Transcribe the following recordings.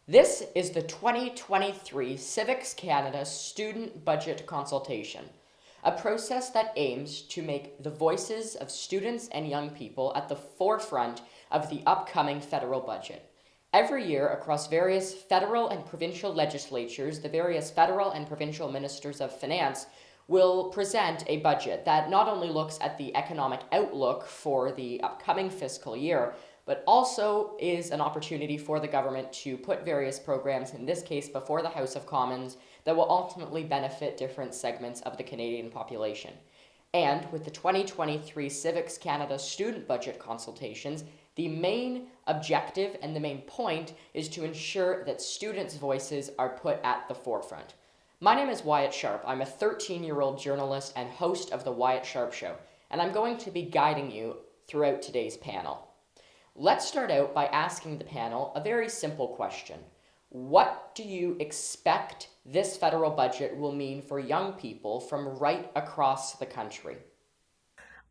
This is the 2023 Civics Canada Student Budget Consultation, a process that aims to make the voices of students and young people at the forefront of the upcoming federal budget. Every year, across various federal and provincial legislatures, the various federal and provincial ministers of finance will present a budget that not only looks at the economic outlook for the upcoming fiscal year, but also is an opportunity for the government to put various programs, in this case before the House of Commons, that will ultimately benefit different segments of the Canadian population. And with the 2023 Civics Canada student budget consultations, the main objective and the main point is to ensure that students' voices are put at the forefront. My name is Wyatt Sharp. I'm a 13-year-old journalist and host of The Wyatt Sharp Show, and I'm going to be guiding you throughout today's panel. Let's start out by asking the panel a very simple question. What do you expect this federal budget will mean for young people from right across the country?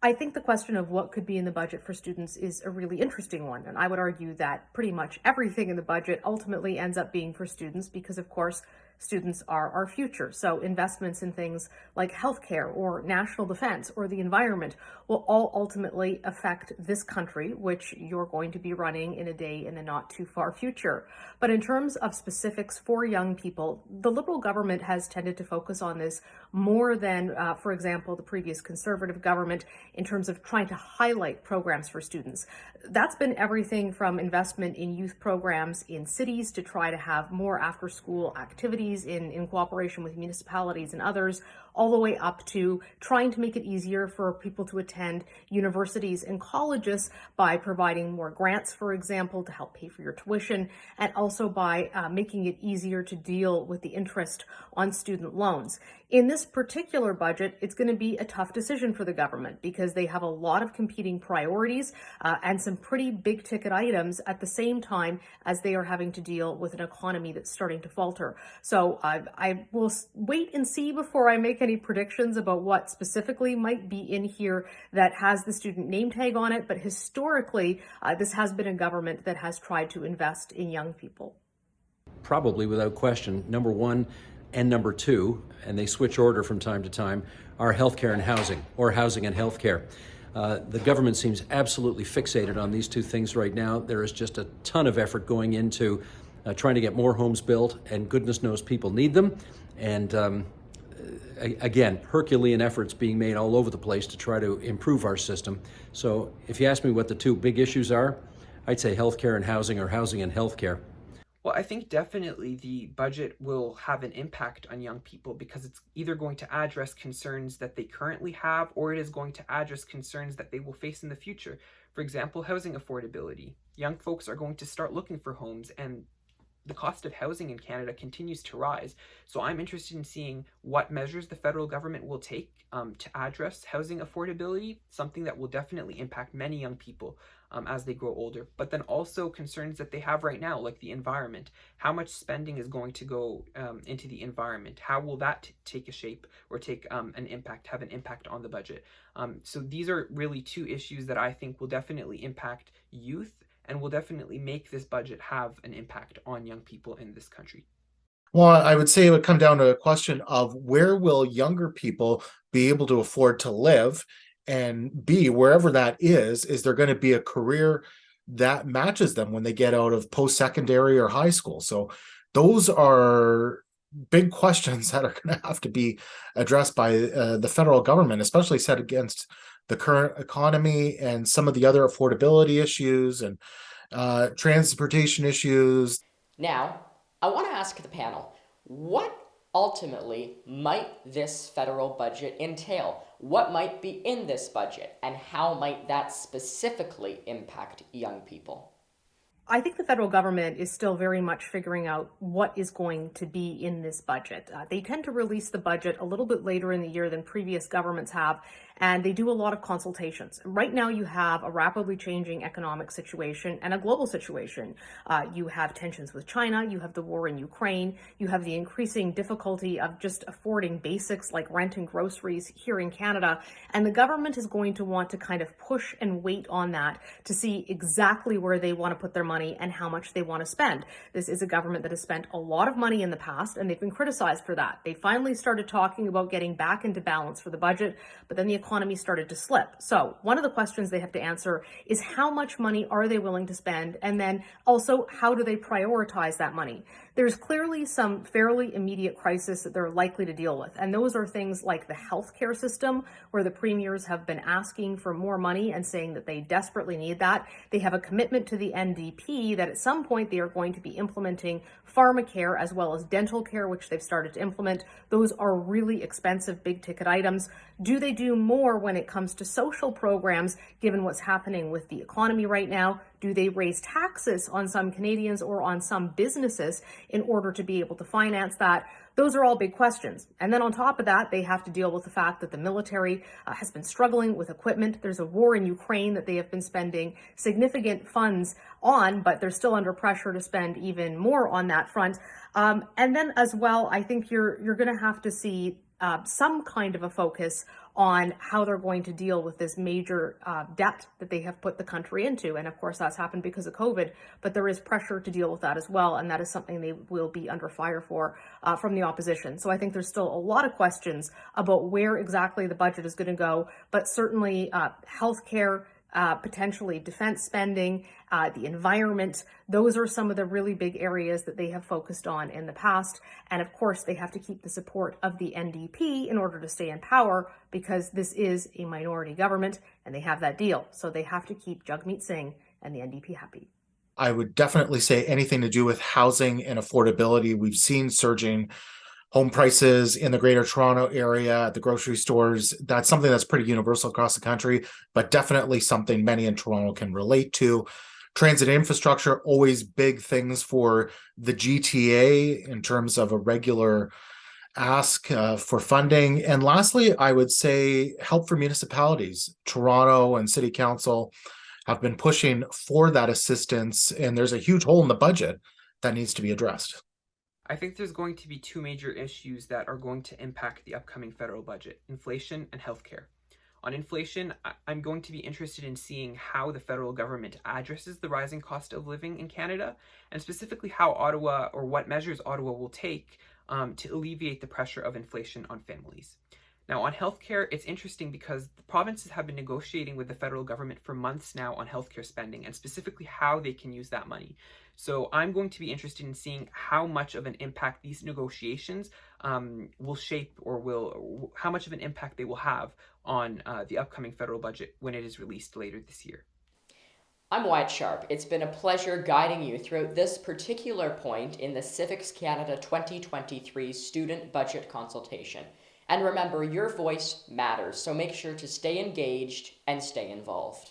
I think the question of what could be in the budget for students is a really interesting one. And I would argue that pretty much everything in the budget ultimately ends up being for students because, of course, students are our future. So investments in things like healthcare or national defense or the environment will all ultimately affect this country, which you're going to be running in a day in the not too far future. But in terms of specifics for young people, the Liberal government has tended to focus on this more than, for example, the previous Conservative government in terms of trying to highlight programs for students. That's been everything from investment in youth programs in cities to try to have more after-school activities in cooperation with municipalities and others, all the way up to trying to make it easier for people to attend universities and colleges by providing more grants, for example, to help pay for your tuition, and also by making it easier to deal with the interest on student loans. In this particular budget, it's going to be a tough decision for the government because they have a lot of competing priorities and some pretty big ticket items at the same time as they are having to deal with an economy that's starting to falter. So I will wait and see before I make any predictions about what specifically might be in here that has the student name tag on it. But historically, this has been a government that has tried to invest in young people. Probably without question, number one and number two, and they switch order from time to time, are healthcare and housing, or housing and healthcare. The government seems absolutely fixated on these two things right now. There is just a ton of effort going into trying to get more homes built, and goodness knows people need them. And again, Herculean efforts being made all over the place to try to improve our system. So if you ask me what the two big issues are, I'd say healthcare and housing, or housing and healthcare. Well, I think definitely the budget will have an impact on young people because it's either going to address concerns that they currently have or it is going to address concerns that they will face in the future. For example, housing affordability. Young folks are going to start looking for homes, and the cost of housing in Canada continues to rise. So I'm interested in seeing what measures the federal government will take to address housing affordability, something that will definitely impact many young people as they grow older. But then also concerns that they have right now, like the environment. How much spending is going to go into the environment? How will that take a shape or take have an impact on the budget? So these are really two issues that I think will definitely impact youth and will definitely make this budget have an impact on young people in this country. Well, I would say it would come down to a question of where will younger people be able to afford to live, and B, wherever that is there going to be a career that matches them when they get out of post-secondary or high school? So those are big questions that are going to have to be addressed by the federal government, especially set against the current economy and some of the other affordability issues and transportation issues. Now, I want to ask the panel, what ultimately might this federal budget entail? What might be in this budget, and how might that specifically impact young people? I think the federal government is still very much figuring out what is going to be in this budget. They tend to release the budget a little bit later in the year than previous governments have, and they do a lot of consultations. Right now, you have a rapidly changing economic situation and a global situation. You have tensions with China, you have the war in Ukraine, you have the increasing difficulty of just affording basics like rent and groceries here in Canada, and the government is going to want to kind of push and wait on that to see exactly where they want to put their money and how much they want to spend. This is a government that has spent a lot of money in the past, and they've been criticized for that. They finally started talking about getting back into balance for the budget, but then the economy started to slip. So one of the questions they have to answer is how much money are they willing to spend, and then also how do they prioritize that money? There's clearly some fairly immediate crisis that they're likely to deal with, and those are things like the healthcare system, where the premiers have been asking for more money and saying that they desperately need that. They have a commitment to the NDP that at some point they are going to be implementing pharmacare as well as dental care, which they've started to implement. Those are really expensive, big ticket items. Do they do more when it comes to social programs, given what's happening with the economy right now? Do they raise taxes on some Canadians or on some businesses in order to be able to finance that? Those are all big questions. And then on top of that, they have to deal with the fact that the military has been struggling with equipment. There's a war in Ukraine that they have been spending significant funds on, but they're still under pressure to spend even more on that front. And then as well, I think you're going to have to see some kind of a focus on how they're going to deal with this major debt that they have put the country into. And of course, that's happened because of COVID, but there is pressure to deal with that as well. And that is something they will be under fire for from the opposition. So I think there's still a lot of questions about where exactly the budget is going to go, but certainly healthcare, potentially defense spending, the environment. Those are some of the really big areas that they have focused on in the past. And of course, they have to keep the support of the NDP in order to stay in power, because this is a minority government and they have that deal. So they have to keep Jagmeet Singh and the NDP happy. I would definitely say anything to do with housing and affordability. We've seen surging home prices in the Greater Toronto area at the grocery stores. That's something that's pretty universal across the country, but definitely something many in Toronto can relate to. Transit infrastructure, always big things for the GTA in terms of a regular ask for funding. And lastly, I would say help for municipalities. Toronto and City Council have been pushing for that assistance, and there's a huge hole in the budget that needs to be addressed. I think there's going to be two major issues that are going to impact the upcoming federal budget: inflation and healthcare. On inflation, I'm going to be interested in seeing how the federal government addresses the rising cost of living in Canada, and specifically how Ottawa, or what measures Ottawa will take to alleviate the pressure of inflation on families. Now, on healthcare, it's interesting because the provinces have been negotiating with the federal government for months now on healthcare spending, and specifically how they can use that money. So I'm going to be interested in seeing how much of an impact these negotiations will shape, or how much of an impact they will have on the upcoming federal budget when it is released later this year. I'm Wyatt Sharp. It's been a pleasure guiding you throughout this particular point in the Civics Canada 2023 student budget consultation. And remember, your voice matters, so make sure to stay engaged and stay involved.